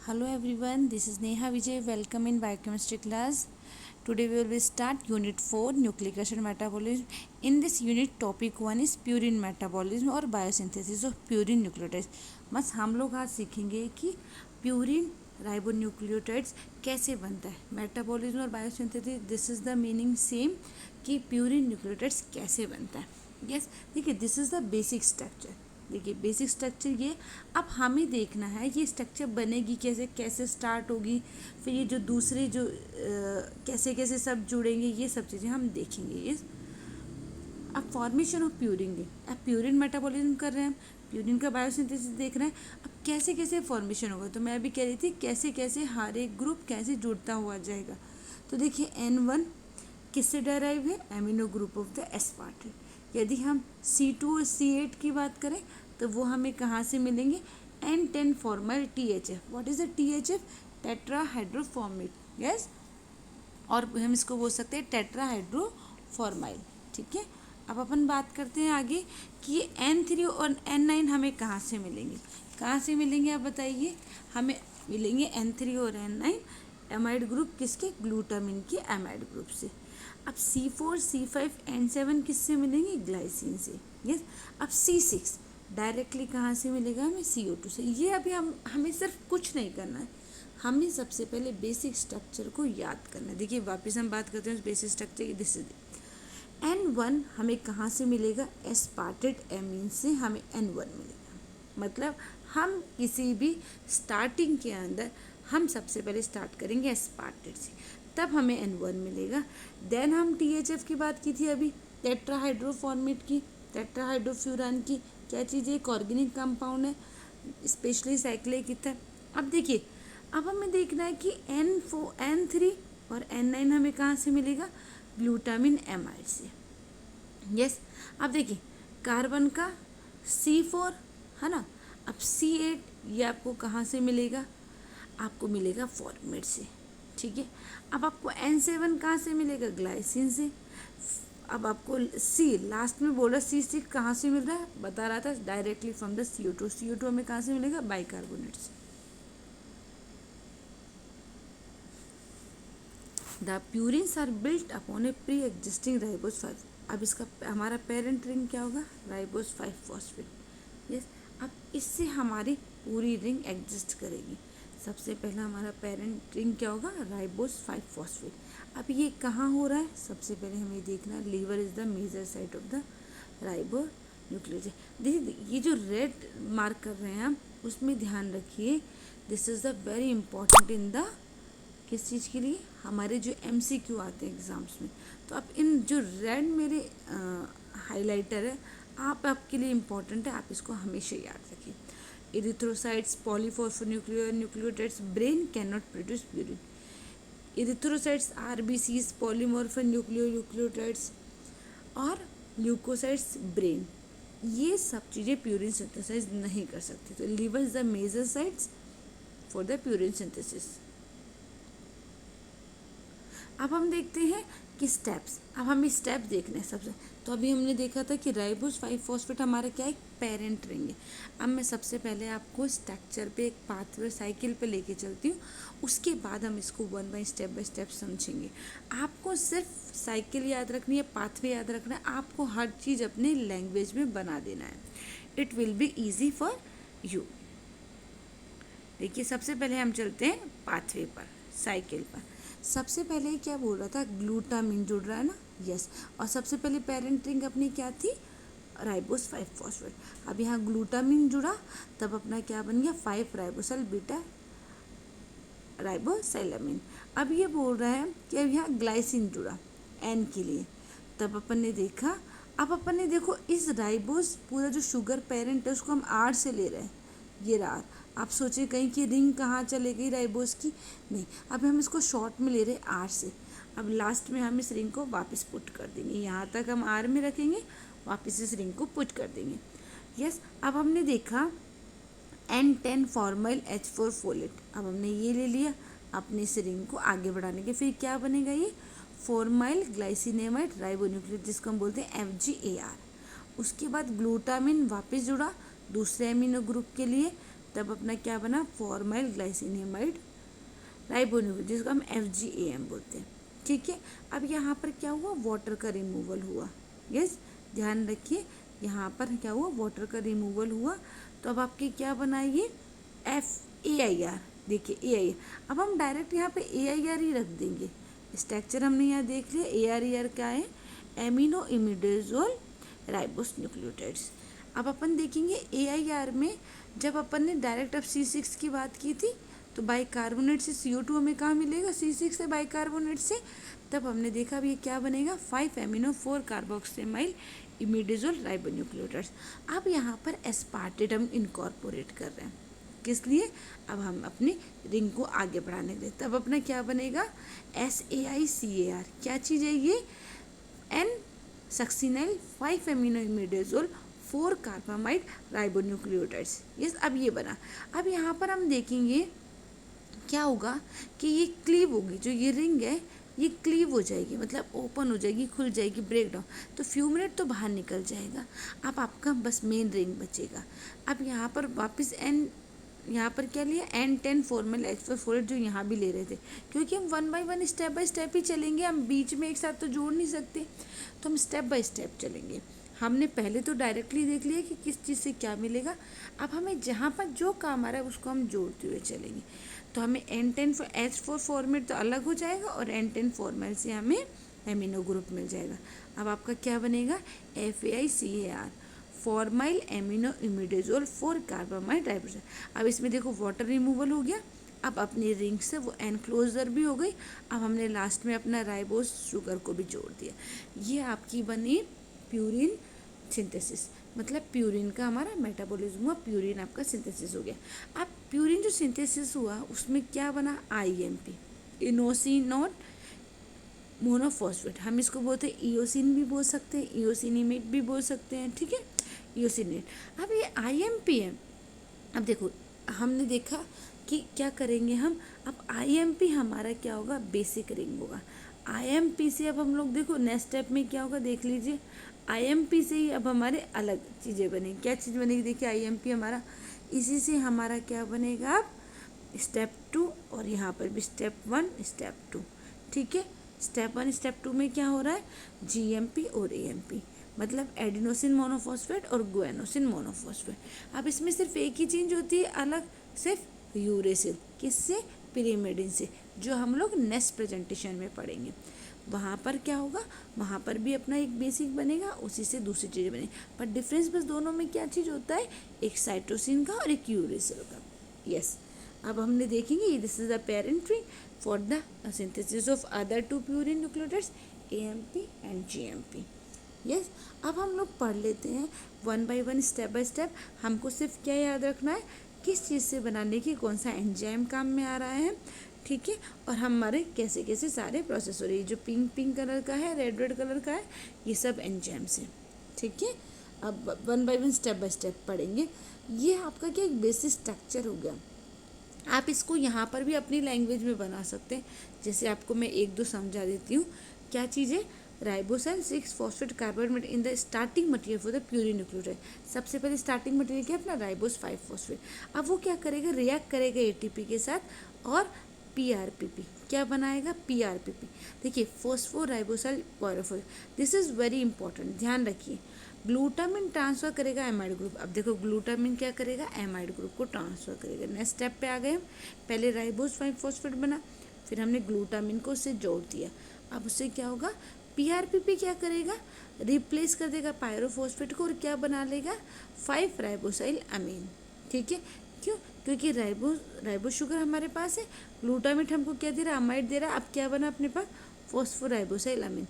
Hello everyone, this is Neha Vijay. Welcome in biochemistry class. Today we will start unit 4 nucleic acid metabolism. In this unit topic 1 is purine metabolism और biosynthesis of purine nucleotides. बस हम लोग आज सीखेंगे कि purine ribonucleotides कैसे बनता है. मेटाबॉलिज्म और biosynthesis this is the meaning same कि प्यूरिन न्यूक्लियोटाइड्स कैसे बनता है. यस, देखिए this is the basic structure. देखिए बेसिक स्ट्रक्चर ये. अब हमें देखना है ये स्ट्रक्चर बनेगी कैसे, कैसे स्टार्ट होगी, फिर ये जो दूसरे जो कैसे कैसे सब जुड़ेंगे, ये सब चीज़ें हम देखेंगे. ये अब फॉर्मेशन ऑफ प्यूरिन. अब प्यूरिन मेटाबॉलिज्म कर रहे हैं, हम प्यूरिन का बायोसिंथेसिस देख रहे हैं. अब कैसे कैसे फॉर्मेशन होगा, तो मैं अभी कह रही थी कैसे कैसे हर एक ग्रुप कैसे जुड़ता हुआ जाएगा. तो देखिए N1 किससे डेराइव है, amino group of the aspartate. यदि हम C2 और C8 की बात करें तो वो हमें कहाँ से मिलेंगे, N10 formyl THF. What is the THF, tetrahydroformate. Yes, और हम इसको बोल सकते हैं टेट्राहाइड्रोफॉर्माइल. ठीक है. अब अपन बात करते हैं आगे कि ये N3 और N9 हमें कहाँ से मिलेंगे, कहाँ से मिलेंगे आप बताइए. हमें मिलेंगे N3 और N9 एमाइड ग्रुप किसके, ग्लूटामिन के एमाइड ग्रुप से. अब C4 C5 N7 किससे मिलेंगे, ग्लाइसिन से. यस. अब C6 डायरेक्टली कहाँ से मिलेगा, हमें CO2 से. ये अभी हमें सिर्फ कुछ नहीं करना है, हमें सबसे पहले बेसिक स्ट्रक्चर को याद करना है. देखिए वापस हम बात करते हैं बेसिक स्ट्रक्चर की. दिस इज N1 हमें कहाँ से मिलेगा, एस्पार्टेट एमीन से हमें N1 मिलेगा. मतलब हम किसी भी स्टार्टिंग के अंदर हम सबसे पहले स्टार्ट करेंगे एस्पार्टेट से, तब हमें N1 मिलेगा. देन हम THF की बात की थी अभी, टेट्राहाइड्रोफॉर्मेट की, टेट्राहाइड्रोफ्यूरान की. क्या चीज़ है, एक ऑर्गेनिक कंपाउंड है, स्पेशली साइक्लिक ईथर. अब देखिए, अब हमें देखना है कि N3 और N9 हमें कहाँ से मिलेगा, ग्लूटामिन एमाइड से. यस. अब देखिए कार्बन का C4 है ना. अब C8 ये आपको कहाँ से मिलेगा, आपको मिलेगा फॉर्मेट से. ठीक है. अब आपको N7 कहाँ से मिलेगा, ग्लाइसिन से. अब आपको C लास्ट में बोला C6 कहाँ से मिल रहा है, बता रहा था directly from the CO2. CO2 हमें कहाँ से मिलेगा, बाइकार्बोनेट से. The purines are built upon a pre existing ribose 5. अब इसका हमारा पेरेंट रिंग क्या होगा, राइबोस 5 फॉस्फेट. यस. अब इससे हमारी पूरी रिंग एग्जिस्ट करेगी. सबसे पहला हमारा पेरेंट रिंग क्या होगा, राइबोस 5 फॉस्फेट. अब ये कहाँ हो रहा है, सबसे पहले हमें देखना, liver is the major site of the ribonucleotide. देखिए ये जो रेड मार्क कर रहे हैं हम, उसमें ध्यान रखिए. This is the very important in the किस चीज़ के लिए, हमारे जो MCQ आते हैं एग्ज़ाम्स में. तो अब इन जो रेड मेरे हाइलाइटर है, आपके लिए इम्पॉर्टेंट है, आप इसको हमेशा याद रखिए. Erythrocytes, polyphosphonuclear nucleotides, brain can not produce purine. Erythrocytes RBCs, polymorphon nucleotides, और ल्यूकोसाइट्स ब्रेन, ये सब चीज़ें प्यूरिन सिंथेसाइज नहीं कर सकती. तो liver is the major sites for the purine synthesis. अब हम देखते हैं कि स्टेप्स. अब हमें स्टेप देखने हैं सबसे. तो अभी हमने देखा था कि राइबोस 5 फॉस्फेट हमारा क्या है, पेरेंट रिंग है. अब मैं सबसे पहले आपको स्ट्रक्चर पे एक पाथवे साइकिल पे लेके चलती हूँ, उसके बाद हम इसको बाय स्टेप समझेंगे. आपको सिर्फ साइकिल याद रखनी है, पाथवे याद रखना है, आपको हर चीज़ अपने लैंग्वेज में बना देना है. It will be easy for you. देखिए सबसे पहले हम चलते हैं पाथवे पर, साइकिल पर. सबसे पहले क्या बोल रहा था, ग्लूटामिन जुड़ रहा है ना. यस. और सबसे पहले पेरेंट रिंग अपनी क्या थी, राइबोस 5 फॉस्फेट. अब यहाँ ग्लूटामिन जुड़ा, तब अपना क्या बन गया, 5 राइबोसल बीटा राइबोसैलामिन. अब ये बोल रहा है कि अब यहाँ ग्लाइसिन जुड़ा N के लिए, तब अपन ने देखा. अब अपन ने देखो इस राइबोस पूरा जो शुगर पेरेंट है उसको हम R से ले रहे हैं, ये रहा. आप सोचे कहीं कि रिंग कहाँ चले गई राइबोस की, नहीं. अब हम इसको शॉर्ट में ले रहे हैं R से. अब लास्ट में हम इस रिंग को वापस पुट कर देंगे, यहाँ तक हम R में रखेंगे, वापस इस रिंग को पुट कर देंगे. यस. अब हमने देखा N10 फॉर्माइल H4 फोलेट. अब हमने ये ले लिया, अपने इस रिंग को आगे बढ़ाने के, फिर क्या बनेगा, ये फॉर्माइल ग्लाइसिनेमाइड राइबोन्यूक्लियोटाइड, जिसको हम बोलते हैं FGAR. उसके बाद ग्लूटामिन वापस जुड़ा दूसरे एमिनो ग्रुप के लिए, तब अपना क्या बना, फॉर्माइल ग्लाइसिनेमाइड राइबोन्यूक्लियोटाइड, जिसको हम FGAM बोलते हैं। ठीक है, अब यहाँ पर क्या हुआ, वाटर का रिमूवल हुआ। यस, ध्यान रखिए, यहाँ पर क्या हुआ, वाटर का रिमूवल हुआ। तो अब आपके क्या बना, ये FAIR। देखिए AIR, अब हम डायरेक्ट यहाँ पे AIR ही रख देंगे। स्ट्रक्चर हमने यहाँ देख लिया। ARER क्या है, एमिनो इमिडाजोल राइबोस न्यूक्लियोटाइड्स। अब अपन देखेंगे AIR में, जब अपन ने डायरेक्ट अब C6 की बात की थी, तो बाइकार्बोनेट से CO2 हमें कहाँ मिलेगा, C6 से बाइकार्बोनेट से। तब हमने देखा अब ये क्या बनेगा, 5 एमिनो 4 कार्बोक्सिमाइल इमिडाजोल राइबोन्यूक्लियोटाइड्स। अब यहाँ पर एस्पार्टेट हम इनकॉर्पोरेट कर रहे हैं, किस लिए, अब हम अपनी रिंग को आगे बढ़ाने के लिए। तब अपना क्या बनेगा, SAICAR। क्या चीज़ है ये, N succinyl 5 amino imidazole 4 carbamide ribonucleotides. Yes, अब ये बना। अब यहाँ पर हम देखेंगे क्या होगा कि ये क्लीव होगी, जो ये रिंग है ये क्लीव हो जाएगी, मतलब ओपन हो जाएगी, खुल जाएगी, ब्रेक डाउन। तो फ्यू मिनट तो बाहर निकल जाएगा। अब आपका बस मेन रिंग बचेगा। अब यहाँ पर वापस यहाँ पर क्या लिया, N10 फॉर्मल H4 जो यहाँ भी ले रहे थे, क्योंकि हम 1 बाय 1 स्टेप बाय स्टेप ही चलेंगे, हम बीच में एक साथ तो जोड़ नहीं सकते, तो हम स्टेप बाय स्टेप चलेंगे। हमने पहले तो डायरेक्टली देख लिया कि किस चीज़ से क्या मिलेगा। अब हमें जहाँ पर जो काम आ रहा है उसको हम जोड़ते हुए चलेंगे। तो हमें N10 H4 फॉर्मेट तो अलग हो जाएगा, और N10 फॉर्मेट से हमें एमिनो ग्रुप मिल जाएगा। अब आपका क्या बनेगा, FAICAR formyl amino imidazole 4 carbamide ribosol. अब इसमें देखो वाटर रिमूवल हो गया। अब अपनी रिंग से वो एनक्लोजर भी हो गई। अब हमने लास्ट में अपना राइबोस शुगर को भी जोड़ दिया। ये आपकी बनी प्यूरिन सिंथेसिस, मतलब प्यूरिन का हमारा मेटाबॉलिज्म हुआ, प्यूरिन आपका सिंथेसिस हो गया। अब प्यूरिन जो सिंथेसिस हुआ उसमें क्या बना, IMP इनोसिनोट मोनोफॉस्फेट। हम इसको बोलते हैं ईओसिन भी बोल सकते हैं, ईओसिनिमेट भी बोल सकते हैं। ठीक है, ईओसिनेट। अब ये IMP है। अब देखो हमने देखा कि क्या करेंगे हम, अब IMP हमारा क्या होगा, बेसिक रिंग होगा। IMP से अब हम लोग देखो नेक्स्ट स्टेप में क्या होगा, देख लीजिए। IMP से ही अब हमारे अलग चीज़ें बनेगी। क्या चीज़ बनेगी, देखिए IMP हमारा, इसी से हमारा क्या बनेगा, अब स्टेप 2, और यहाँ पर भी स्टेप 1 स्टेप 2। ठीक है, स्टेप 1 स्टेप 2 में क्या हो रहा है, GMP और AMP, मतलब एडिनोसिन मोनोफॉस्फेट और गुएनोसिन मोनोफॉस्फेट। अब इसमें सिर्फ एक ही चेंज होती है अलग, सिर्फ यूरेसिल, किससे, पिरिमिडिन से, जो हम लोग नेक्स्ट प्रेजेंटेशन में पढ़ेंगे। वहाँ पर क्या होगा, वहाँ पर भी अपना एक बेसिक बनेगा, उसी से दूसरी चीज़ें बनेगी, पर डिफरेंस बस दोनों में क्या चीज़ होता है, एक साइटोसिन का और एक यूरेसिल का। यस, अब हमने देखेंगे this is the parent ring for the synthesis of other 2 purine nucleotides AMP and GMP। Yes, अब हम लोग पढ़ लेते हैं 1 बाय 1 स्टेप बाय स्टेप। हमको सिर्फ क्या याद रखना है, किस चीज़ से बनाने की कौन सा एंजाइम काम में आ रहा है। ठीक है, और हमारे कैसे कैसे सारे प्रोसेस हो रही है, जो पिंक पिंक कलर का है, रेड रेड कलर का है, ये सब एंजाइम्स है। ठीक है, अब 1 बाय 1 स्टेप बाय स्टेप पढ़ेंगे। ये आपका क्या एक बेसिक स्ट्रक्चर हो गया। आप इसको यहाँ पर भी अपनी लैंग्वेज में बना सकते हैं। जैसे आपको मैं 1-2 समझा देती हूँ। क्या चीज़ है, राइबोसाइल 6 phosphate carbonate in the starting material for the purine nucleotide. सबसे पहले स्टार्टिंग मटेरियल क्या है, अपना राइबोस 5 फॉस्फेट। अब वो क्या करेगा, रिएक्ट करेगा ATP के साथ और PRPP क्या बनाएगा, PRPP। देखिए phosphoribosyl chlorophyll, this is very important, ध्यान रखिए। ग्लूटामिन ट्रांसफर करेगा एमाइड ग्रुप। अब देखो ग्लूटामिन क्या करेगा, एमाइड ग्रुप को ट्रांसफर करेगा। नेक्स्ट स्टेप पे आ गए हम, पहले राइबोस 5 फॉस्फेट बना, फिर हमने ग्लूटामिन को उससे जोड़ दिया। अब उससे क्या होगा, PRPP क्या करेगा, रिप्लेस कर देगा पायरोफॉस्फेट को और क्या बना लेगा, 5 राइबोसाइल अमीन। ठीक है, क्यों, क्योंकि राइबो शुगर हमारे पास है, ग्लूटामेट हमको क्या दे रहा है, अमाइड दे रहा है। अब क्या बना अपने पास, फॉस्फोराइबोसाइल अमीन।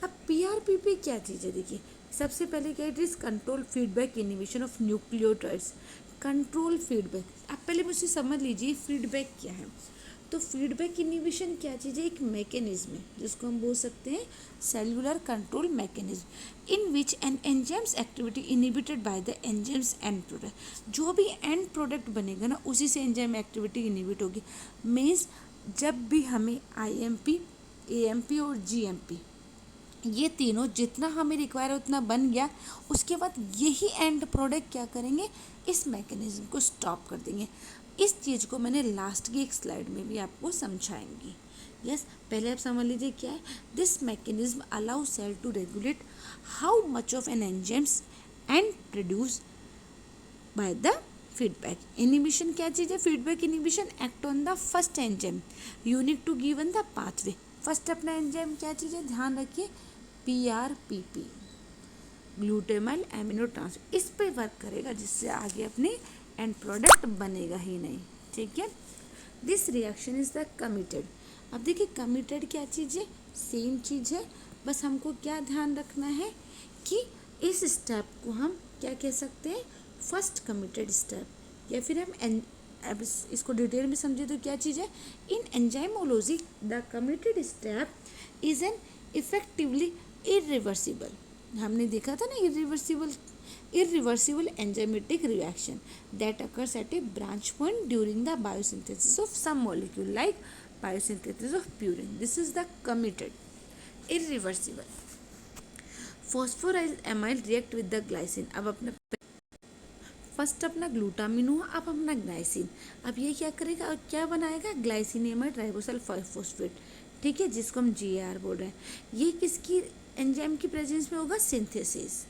अब PRPP क्या चीज़ है, देखिए सबसे पहले क्या, it is control feedback inhibition of nucleotides. Control feedback, आप पहले मुझसे समझ लीजिए फीडबैक क्या है। तो फीडबैक इनिबिशन क्या चीज़ है, एक मैकेनिज्म है जिसको हम बोल सकते हैं cellular control mechanism, in which N enzymes activity inhibited by the enzymes and product. जो भी एंड प्रोडक्ट बनेगा ना, उसी से एंजाइम एक्टिविटी इनिबिट होगी। मीन्स जब भी हमें IMP, AMP और GMP ये तीनों जितना हमें रिक्वायर है उतना बन गया, उसके बाद यही एंड प्रोडक्ट क्या करेंगे, इस मैकेनिज्म को स्टॉप कर देंगे। इस चीज़ को मैंने लास्ट की एक स्लाइड में भी आपको समझाएंगी। यस, पहले आप समझ लीजिए क्या है। This mechanism allow cell to regulate how much of an enzymes and produce by the feedback inhibition. क्या चीज़ है feedback inhibition? Act on the first enzyme unit to given the pathway. First अपना एंजाइम क्या चीज़ है, ध्यान रखिए, PRPP, glutamyl amino transfer, इस पे वर्क करेगा, जिससे आगे अपने एंड प्रोडक्ट बनेगा ही नहीं। ठीक है, this reaction is the committed. अब देखिए कमिटेड क्या चीज़ है, सेम चीज़ है, बस हमको क्या ध्यान रखना है कि इस स्टेप को हम क्या कह सकते हैं, फर्स्ट कमिटेड स्टेप, या फिर हम अब इसको डिटेल में समझे तो क्या चीज़ है, in enzymology the committed step is an effectively irreversible. हमने देखा था ना, irreversible enzymatic reaction that occurs at a branch point during the biosynthesis of some molecule like biosynthesis of purine. This is the committed irreversible. Phosphorylamide react with the glycine. अब अपना first अपना glutamine हुआ, अब अपना glycine, अब ये क्या करेगा और क्या बनाएगा, ग्लाइसिनेमाइड राइबोसल 5-फॉस्फेट। ठीक है, जिसको हम GAR बोल रहे हैं। ये किसकी एंजाइम की प्रेजेंस में होगा, synthesis.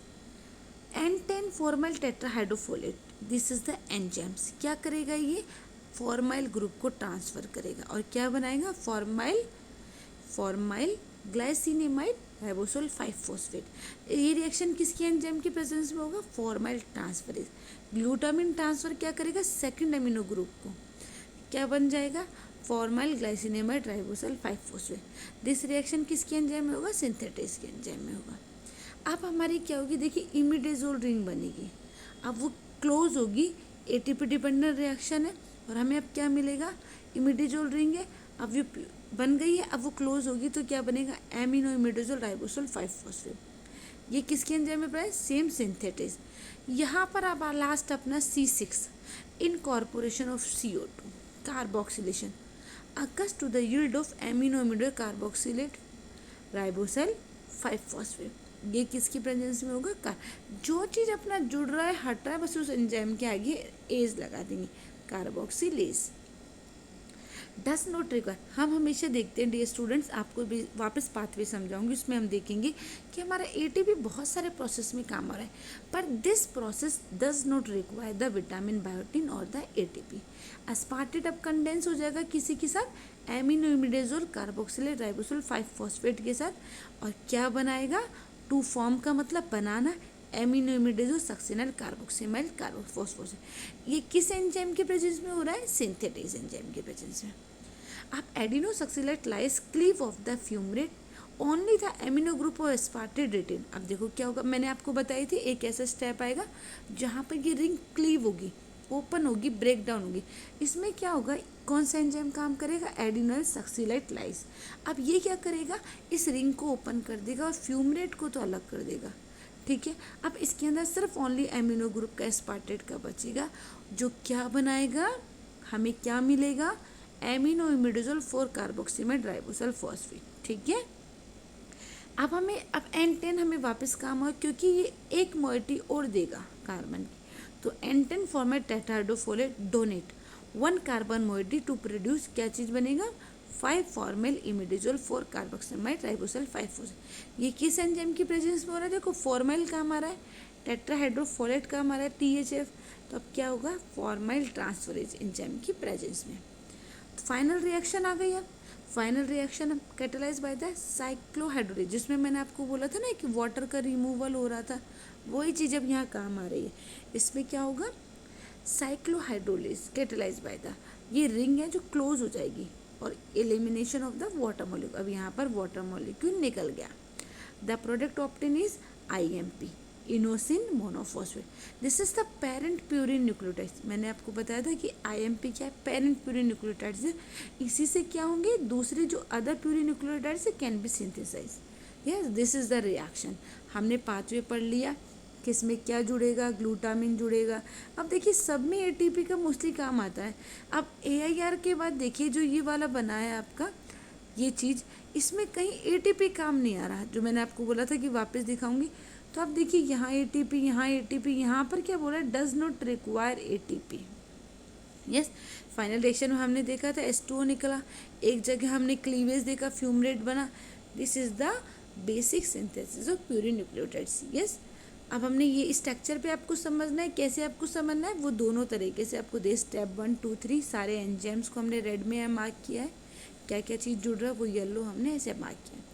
N10 formyl tetrahydrofolate, this is the enzymes. क्या करेगा ये, फॉर्माइल ग्रुप को ट्रांसफर करेगा और क्या बनाएगा, फॉर्माइल ग्लाइसिनेमाइड राइबोसोल 5-फॉस्फेट। ये रिएक्शन किसकी एंजाइम की प्रेजेंस में होगा, फॉर्माइल ट्रांसफरेज। ग्लूटामिन ट्रांसफर क्या करेगा, सेकंड अमीनो ग्रुप को, क्या बन जाएगा, फॉर्माइल ग्लाइसिनेमाइड राइबोसोल 5-फॉस्फेट। दिस रिएक्शन किसकी एंजाइम में होगा, सिंथेटेज की एंजाइम में होगा। अब हमारी क्या होगी, देखिए इमिडाजोल रिंग बनेगी, अब वो क्लोज होगी, ATP डिपेंडेंट रिएक्शन है और हमें अब क्या मिलेगा, इमिडाजोल रिंग है, अब ये बन गई है, अब वो क्लोज होगी तो क्या बनेगा, एमिनो इमिडाजोल राइबोसोल 5-फॉस्फेट। ये किसके एंजाइम में पड़ा है, सेम सिंथेटेज। यहाँ पर अब लास्ट अपना C6 incorporation of CO2 carboxylation occurs to the yield of amino imido carboxylate ribosyl five phosphate. ये किसकी प्रेजेंस में होगा, जो चीज़ अपना जुड़ रहा है हट रहा है, बस उस एंजाइम के आगे एज लगा देंगे, कार्बोक्सिलेज। डस नॉट रिक्वायर, हम हमेशा देखते हैं डियर स्टूडेंट्स, आपको भी वापस पाथवे समझाऊंगी, उसमें हम देखेंगे कि हमारा ATP बहुत सारे प्रोसेस में काम आ रहा है, पर this process does not require the vitamin biotin और द ATP। अस्पार्टेट अब कंडेंस हो जाएगा किसी के साथ, एमिनो इमिडाजोल कार्बोक्सिलेट राइबोसोल 5-फॉस्फेट के साथ, और क्या बनाएगा, टू फॉर्म का मतलब बनाना, एमिनो इमिडाजोल सक्सिनल कार्बोक्सिमाइल कार्बोफॉस्फोरेट। ये किस एंजाइम के प्रेजेंस में हो रहा है, सिंथेटेज एंजाइम के प्रेजेंस में। अब adenosuccinate lyase cleave off the fumarate only the amino group of aspartate retain. अब देखो क्या होगा, मैंने आपको बताई थी एक ऐसा स्टेप आएगा जहाँ पर ये रिंग क्लीव होगी, ओपन होगी, ब्रेक डाउन होगी। इसमें क्या होगा, कौन सा एंजाइम काम करेगा, एडिनोल सक्सिलेट लाइस। अब ये क्या करेगा, इस रिंग को ओपन कर देगा और फ्यूमरेट को तो अलग कर देगा। ठीक है, अब इसके अंदर सिर्फ ओनली एमिनो ग्रुप का एस्पार्टेट का बचेगा, जो क्या बनाएगा, हमें क्या मिलेगा, एमिनो इमिडाजोल 4 कार्बोक्सिमाइड राइबोसल फॉस्फेट। ठीक है, अब N10 हमें वापस काम हो, क्योंकि ये एक मोइटी और देगा कार्बन की, तो N10 formate tetrahydrofolate donate 1 carbon moiety to produce क्या चीज़ बनेगा, 5 फॉर्मेल इमिडाजोल 4 कार्बोक्सिमाइड राइबोसल 5-फॉस्फेट। ये किस एंजाइम की प्रेजेंस में हो रहा है, देखो फॉर्मेल काम आ रहा है, टेट्राहाइड्रोफोलेट काम आ रहा है, THF, तो अब क्या होगा, फॉर्माइल ट्रांसफरेज एंजाइम की प्रेजेंस में। तो फाइनल रिएक्शन आ गई। अब final reaction catalyse by the cyclohydrolase, जिसमें मैंने आपको बोला था ना कि वाटर का रिमूवल हो रहा था, वही चीज़ अब यहाँ काम आ रही है। इसमें क्या होगा, साइक्लोहाइड्रोलेज कैटेलाइज बाय द, ये रिंग है जो क्लोज हो जाएगी, और elimination of the water molecule, अब यहाँ पर वाटर मॉलिक्यूल निकल गया। The product obtain is IMP, inosine monophosphate. This is the parent purine nucleotides. मैंने आपको बताया था कि IMP क्या है, पेरेंट प्यूरिन न्यूक्लियोटाइड्स है। इसी से क्या होंगे, दूसरे जो other purine nucleotides can be synthesize. Yes, this is the reaction. हमने पाथवे पढ़ लिया, किस में क्या जुड़ेगा, ग्लूटामिन जुड़ेगा। अब देखिए सब में ATP का मोस्टली काम आता है। अब AIR के बाद देखिए जो ये वाला बना है आपका ये चीज़, इसमें कहीं एटीपी काम नहीं आ रहा, जो मैंने आपको बोला था कि वापस दिखाऊंगी। तो आप देखिए यहाँ एटीपी, यहाँ एटीपी, यहाँ पर क्या बोला है, does not require ATP. Yes, final reaction में हमने देखा था H2O निकला, एक जगह हमने क्लीवेज देखा, फ्यूमरेट बना। This is the basic synthesis of purine nucleotides. Yes, अब हमने ये स्ट्रक्चर पे आपको समझना है, कैसे आपको समझना है, वो दोनों तरीके से आपको दे, स्टेप 1 2 3 सारे एंजाइम्स को हमने रेड में मार्क किया है, क्या क्या चीज़ जुड़ रहा है वो येलो हमने ऐसे मार्क किया है।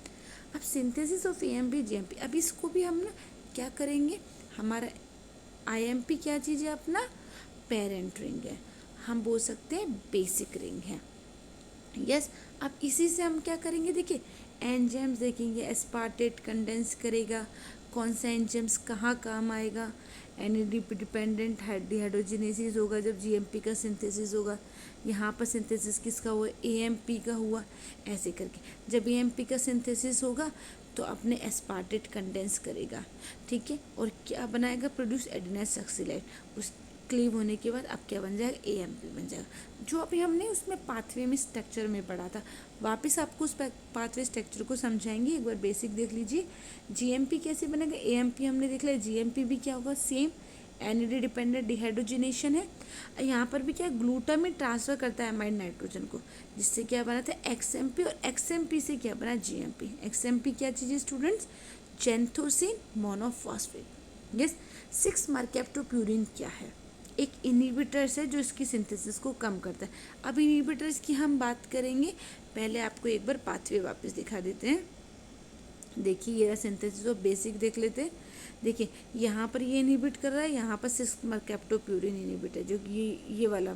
अब सिंथेसिस ऑफ AMP GMP, अब इसको भी हम ना क्या करेंगे, हमारा IMP क्या चीज़ है, अपना पेरेंट रिंग है, हम बोल सकते हैं बेसिक रिंग है। यस, अब इसी से हम क्या करेंगे, देखिए एंजाइम्स देखेंगे, एस्पार्टेट कंडेंस करेगा, कौन सा एंजाइम्स कहाँ काम आएगा, NAD डिपेंडेंट डिहाइड्रोजिनेसिस होगा जब GMP का सिंथेसिस होगा, यहाँ पर सिंथेसिस किसका हुआ, AMP का हुआ, ऐसे करके जब AMP का सिंथेसिस होगा तो अपने एस्पार्टेट कंडेंस करेगा, ठीक है, और क्या बनाएगा, प्रोड्यूस एडेनाइड सक्सिलाइड। उस क्लीव होने के बाद अब क्या बन जाएगा, AMP बन जाएगा, जो अभी हमने उसमें पाथवे में स्ट्रक्चर में पढ़ा था। वापस आपको उस पाथवे स्ट्रक्चर को समझाएंगे, एक बार बेसिक देख लीजिए। GMP कैसे बनेगा, AMP हमने देख लिया, GMP भी क्या होगा, सेम NAD डिपेंडेंट डिहाइड्रोजिनेशन है। यहाँ पर भी क्या ग्लूटामिन ट्रांसफर करता है अमाइड नाइट्रोजन को, जिससे क्या बना था XMP, और XMP से क्या बना GMP। XMP क्या चीज़ है स्टूडेंट्स, जेंथोसिन मोनोफॉस्फेट। यस, 6 मर्कैप्टोप्यूरिन क्या है, एक इनहिबिटर्स है जो इसकी सिंथेसिस को कम करता है। अब इनहिबिटर्स की हम बात करेंगे, पहले आपको एक बार पाथवे वापस दिखा देते हैं। देखिए ये सिंथेसिस ऑफ बेसिक देख लेते हैं। देखिए यहाँ पर ये इनहिबिट कर रहा है, यहाँ पर 6 मर्कैप्टोप्यूरिन इनहिबिट है, जो ये वाला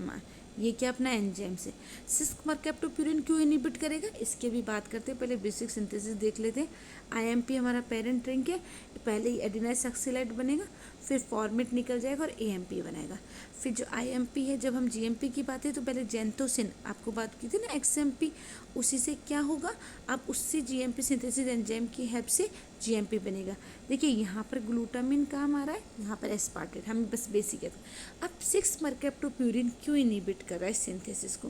ये क्या अपना एंजाइम से 6 मर्कैप्टोप्यूरिन क्यों इनहिबिट करेगा, इसके भी बात करते हैं। पहले बेसिक सिंथेसिस देख लेते हैं। IMP हमारा पेरेंट रिंग है, पहले ही एडेनाइड सक्सिलाइड बनेगा, फिर फॉर्मेट निकल जाएगा और AMP बनाएगा। फिर जो IMP है, जब हम GMP की बात है तो पहले जेंथोसिन आपको बात की थी ना, XMP, उसी से क्या होगा, अब उससे GMP सिंथेसिस एंजाइम की हेल्प से GMP बनेगा। देखिए यहाँ पर ग्लूटामिन काम आ रहा है, यहाँ पर एस्पार्टेट, हम बस बेसिक है। अब 6 मर्कैप्टोप्यूरिन क्यों इनहिबिट कर रहा है सिंथेसिस को,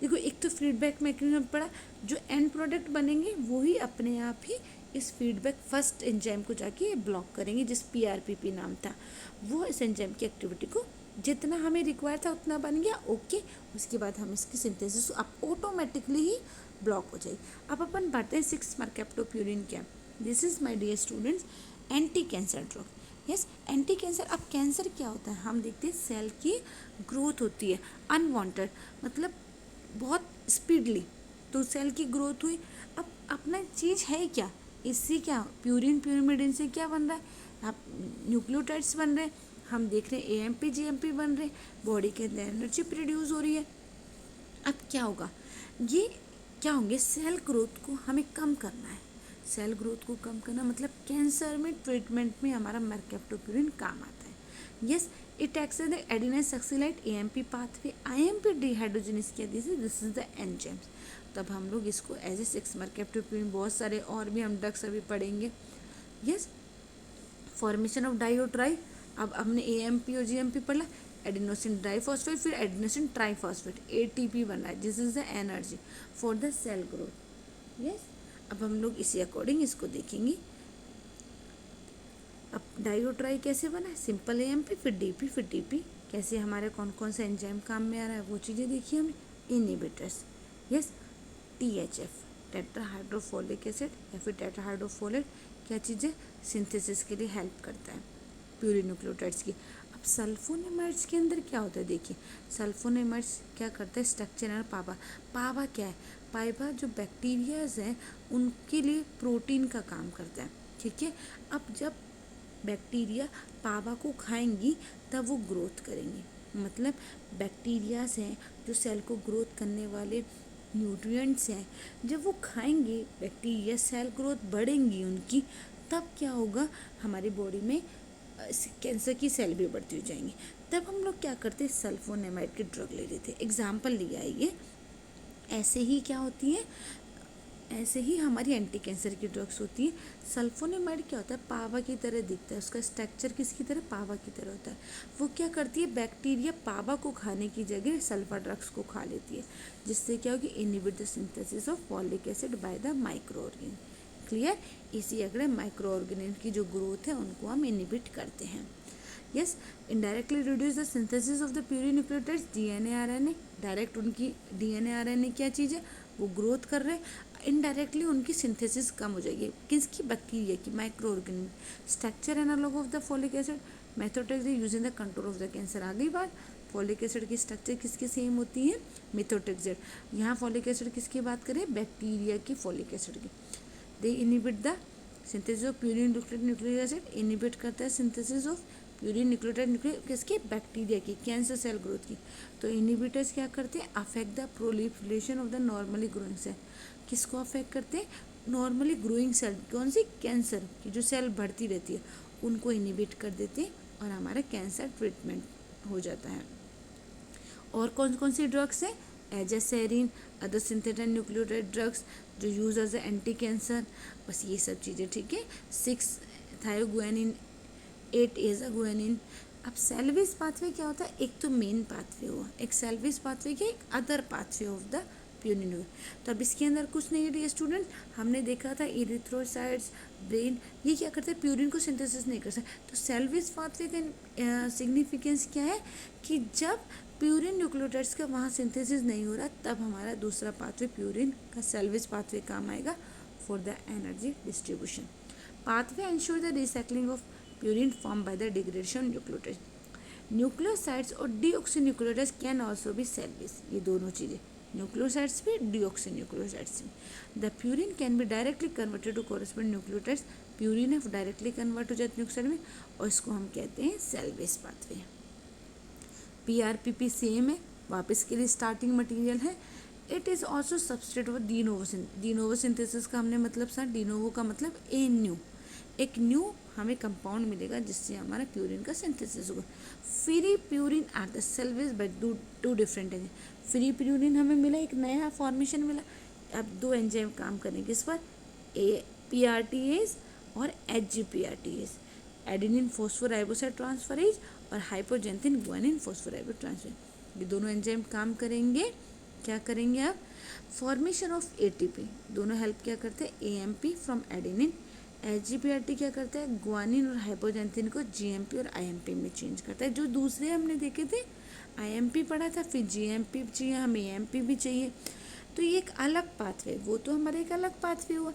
देखो एक तो फीडबैक मैकेनिज्म पड़ा, जो एंड प्रोडक्ट बनेंगे वो ही अपने आप ही इस फीडबैक फर्स्ट एंजाइम को जाके ब्लॉक करेंगे, जिस PRPP नाम था, वो इस एंजाइम की एक्टिविटी को जितना हमें रिक्वायर था उतना बन गया, ओके। उसके बाद हम इसकी सिंथेसिस अब ऑटोमेटिकली ही ब्लॉक हो जाएगी। अब अपन बढ़ते हैं 6 मर्कैप्टोप्यूरिन क्या, this is my dear students anti cancer drug. Yes, anti cancer. अब कैंसर क्या होता है, हम देखते हैं सेल की ग्रोथ होती है अनवांटेड, मतलब बहुत स्पीडली, तो सेल की ग्रोथ हुई। अब अपना चीज़ है क्या, इससे क्या प्यूरिन से क्या बन रहा है, आप न्यूक्लियोटाइड्स बन रहे हैं, हम देख रहे हैं AMP GMP बन रहे हैं, बॉडी के अंदर एनर्जी प्रोड्यूस हो रही है। अब क्या होगा, ये क्या होंगे, सेल ग्रोथ को हमें कम करना है, सेल ग्रोथ को कम करना मतलब कैंसर में ट्रीटमेंट में हमारा मर्कैप्टोप्यूरिन काम आता है। Yes, it acts as the adenide succilide AMP pathway, IMP dehydrogenase किया, दिस इज द एंजाइम्स। तब हम लोग इसको एज ए 6 मर्कैप्टोप्यूरिन, बहुत सारे और भी हम ड्रग्स अभी पढ़ेंगे। यस, फॉर्मेशन ऑफ डाई और ट्राई, अब हमने AMP और GMP पढ़ा, एडिनोसिन डाइफॉस्फेट, फिर एडिनोसिन ट्राइफॉस्फेट, ATP बन रहा है, this is the energy for the cell growth. Yes, अब हम लोग इसी अकॉर्डिंग इसको देखेंगे। अब डाई और ट्राई कैसे बना है, सिंपल AMP फिर DP फिर TP, कैसे हमारे कौन कौन सा एंजाइम काम में आ रहा है वो चीज़ें देखिए हमें। Inhibitors, yes, THF tetrahydrofolic acid या फिर टेट्राहाइड्रोफोलेट, क्या चीज़ है, सिंथेसिस के लिए हेल्प करता है प्यूरिन न्यूक्लियोटाइड्स की। अब सल्फोनेमाइड्स के अंदर क्या होता है, देखिए सल्फोनेमाइड्स क्या करता है, स्ट्रक्चर है पावा। पावा क्या है, पाइबा जो बैक्टीरियाज हैं उनके लिए प्रोटीन का काम करता है, ठीक है। अब जब बैक्टीरिया पावा को खाएंगी तब वो ग्रोथ करेंगी, मतलब बैक्टीरियाज हैं जो सेल को ग्रोथ करने वाले न्यूट्रिएंट्स हैं, जब वो खाएंगे बैक्टीरिया, सेल ग्रोथ बढ़ेंगी उनकी, तब क्या होगा, हमारी बॉडी में कैंसर की सेल भी बढ़ती हो जाएंगी। तब हम लोग क्या करते हैं, सल्फोनेमाइड की ड्रग ले लेते हैं। एग्जाम्पल लिया है ये, ऐसे ही क्या होती है, ऐसे ही हमारी एंटी कैंसर की ड्रग्स होती है। सल्फोनेमाइड क्या होता है, पावा की तरह दिखता है, उसका स्ट्रक्चर किसकी तरह, पावा की तरह होता है। वो क्या करती है, बैक्टीरिया पावा को खाने की जगह सल्फा ड्रग्स को खा लेती है, जिससे क्या होगी, inhibit the synthesis of folic acid by the micro organism. Clear. इसी अगले माइक्रो ऑर्गेनिज्म की जो ग्रोथ है उनको हम इनहिबिट करते हैं। Yes, indirectly reduce the synthesis of the purine nucleotides, DNA RNA. Direct उनकी डीएनए आरएनए क्या चीज़ है, वो ग्रोथ कर रहे हैं। इनडायरेक्टली उनकी सिंथेसिस कम हो जाएगी, किसकी, बैक्टीरिया की, micro organism. Structure analogue of the folic acid, methotrex using the control of the cancer. आ गई बात। फॉलिक एसिड की स्ट्रक्चर किसकी सेम होती है, मेथोट्रेक्सेड। यहाँ फॉलिक एसिड किसकी बात करें, बैक्टीरिया की फॉलिक एसिड की। They inhibit the synthesis of purine nucleic acid, inhibit करता है synthesis of purine nucleotide nucleic किसकी, बैक्टीरिया की, कैंसर सेल ग्रोथ की। तो इनहिबिटर्स क्या करते हैं, affect the proliferation of the normally growing cell. किसको अफेक्ट करते हैं, नॉर्मली ग्रोइंग सेल, कौन सी, कैंसर की जो सेल बढ़ती रहती है उनको इनहिबिट कर देते हैं और हमारा कैंसर ट्रीटमेंट हो जाता है। और कौन कौन सी ड्रग्स है, एजासेरिन, अदर सिंथेटिक न्यूक्लियोटाइड ड्रग्स जो यूज एज एंटी कैंसर, बस ये सब चीज़ें, ठीक है। 6 थायोगुआनिन, 8 एजागुआनिन। अब सेल्वेज पाथवे क्या होता है, एक तो मेन पाथवे हुआ, एक सेल्वेज पाथवे क्या, एक other pathway of the purine हुआ। तो अब इसके अंदर कुछ नहीं है स्टूडेंट, हमने देखा था इरिथ्रोसाइट्स, ब्रेन, ये क्या करते हैं, प्यूरिन को सिंथेसिस नहीं कर सकते। तो सेल्वेज पाथवे का सिग्निफिकेंस क्या है कि जब प्यूरिन न्यूक्लियोटाइड्स का वहाँ सिंथेसिस नहीं हो रहा, तब हमारा दूसरा पाथवे प्यूरिन का सेल्वेज पाथवे काम आएगा for the energy distribution. Pathway ensure the recycling of purine form by the degradation nucleotide. Nucleosides और deoxynucleotides can also be salvage, ये दोनों चीज़ें, न्यूक्लियोसाइड्स भी, डीऑक्सीन्यूक्लियोसाइड्स भी। The purine can be directly converted to correspond nucleotides, purine है directly convert हो जाते nucleoside में, और इसको हम कहते हैं सेल्वेज पाथवे। पीआरपीपी सेम है, वापस के लिए स्टार्टिंग मटेरियल है। It is also substrate of de novo synthesis का हमने मतलब सर, डीनोवो का मतलब ए न्यू, एक न्यू हमें कंपाउंड मिलेगा जिससे हमारा प्यूरिन का सिंथेसिस होगा। Free purine are the salvage by two different enzyme. Free purine हमें मिला, एक नया फॉर्मेशन मिला। अब 2 एंजाइम काम करेंगे इस पर, ए पीआरटीएज और एचजीपीआरटीएज, एडेनिन फॉस्फोराइबोसाइड ट्रांसफरेज और हाइपोजेंथिन गुआनिन फॉस्फोराइबो ट्रांसफरेज, ये दोनों एंजाइम काम करेंगे। क्या करेंगे अब, फॉर्मेशन ऑफ एटीपी, दोनों हेल्प क्या करते हैं, एएमपी फ्रॉम एडेनिन। एचजीपीआरटी क्या करता है, गुआनिन और हाइपोजेंथिन को जीएमपी और आईएमपी में चेंज करता है। जो दूसरे हमने देखे थे, आईएमपी पढ़ा था, फिर जीएमपी चाहिए, हमें एएमपी भी चाहिए, तो ये एक अलग पाथवे, वो तो हमारा एक अलग पाथवे हुआ।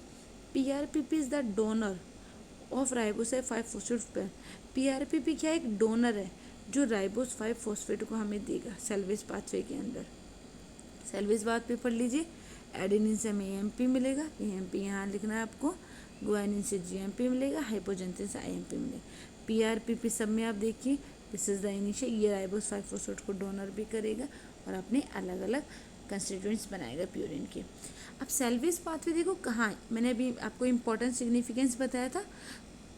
PRPP is the donor of riboside 5 phosphate. PRPP क्या, एक डोनर है जो राइबोस 5 फॉस्फेट को हमें देगा सेल्वेज पाथवे के अंदर। सेल्वेज पाथवे पढ़ लीजिए, एडेनिन से हमें एएमपी मिलेगा, एएमपी यहाँ लिखना है आपको, गुआनिन से जीएमपी मिलेगा, हाइपोजेंथिन से आईएमपी मिलेगा। पीआरपीपी सब में आप देखिए, दिस इज द इनिशियल, ये राइबोस 5 फॉस्फेट को डोनर भी करेगा और अपने अलग अलग कंस्टिट्यूएंट्स बनाएगा प्यूरिन के। अब सेल्वेज पाथवे देखो कहाँ, मैंने अभी आपको इम्पोर्टेंट सिग्निफिकेंस बताया था,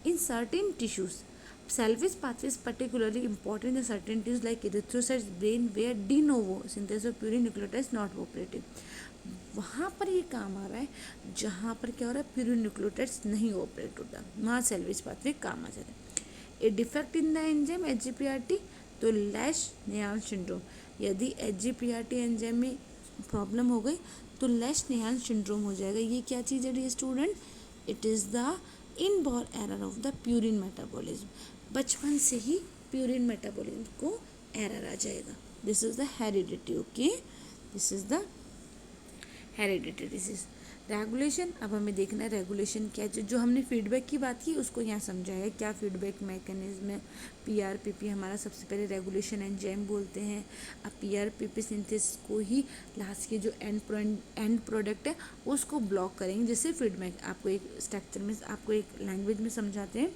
in certain tissues. Salvage pathway is particularly important in certain tissues like erythrocytes, brain, where de novo synthesis of purine nucleotides not operative. वहाँ पर ये काम आ रहा है जहाँ पर क्या हो रहा है, प्यूरिन न्यूक्लियोटाइड्स नहीं ऑपरेट होता, वहाँ सेल्वेज पाथवे काम आ जाता है। A defect in the enzyme HGPRT, तो लैश निहाल सिंड्रोम, यदि एचजीपीआरटी एंजाइम में प्रॉब्लम हो गई तो लैश निहाल सिंड्रोम हो जाएगा। ये क्या चीज़ है dear student, it is the inborn error of the purine metabolism. बचपन से ही प्यूरिन मेटाबॉलिज्म को एरर आ जाएगा। This is the heredity, okay, this is the heredity disease. Regulation, अब हमें देखना है रेगुलेशन क्या है। जो हमने फीडबैक की बात की उसको यहाँ समझाया है, क्या फीडबैक मैकेनिज्म है। पीआरपीपी हमारा सबसे पहले रेगुलेशन एंजाइम बोलते हैं। अब पीआरपीपी सिंथेसिस को ही लास्ट के जो एंड प्रोडक्ट है उसको ब्लॉक करेंगे, जैसे फीडबैक आपको एक स्ट्रक्चर में, आपको एक लैंग्वेज में समझाते हैं।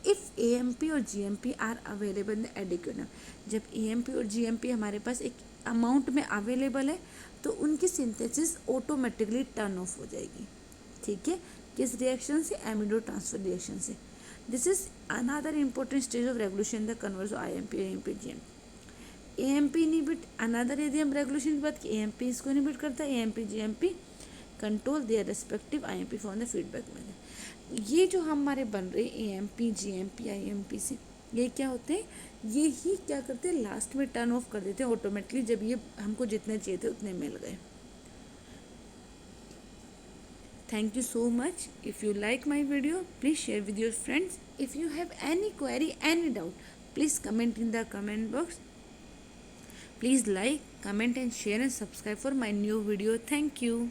इफ़ एएमपी और GMP are available in the adequate, जब एएमपी और जीएमपी हमारे पास एक अमाउंट में अवेलेबल है तो उनकी सिंथेसिस ऑटोमेटिकली टर्न ऑफ हो जाएगी, ठीक है। किस रिएक्शन से, एमिडो ट्रांसफर रिएक्शन से। This is another important stage of regulation the converse IMP, AMP, GMP. AMP inhibit another, यदि हम रेगुलेशन की बात की, एएमपी इसको इनहिबिट करता है, AMP GMP control their respective IMP from the feedback manager. ये जो हमारे बन रहे AMP GMP IMP से, ये क्या होते हैं, ये ही क्या करते हैं, लास्ट में टर्न ऑफ कर देते हैं ऑटोमेटिकली, जब ये हमको जितने चाहिए थे उतने मिल गए। Thank you so much. If you like my video, please share with your friends. If you have any query, any doubt, please comment in the comment box. Please like, comment and share and subscribe for my new video. Thank you.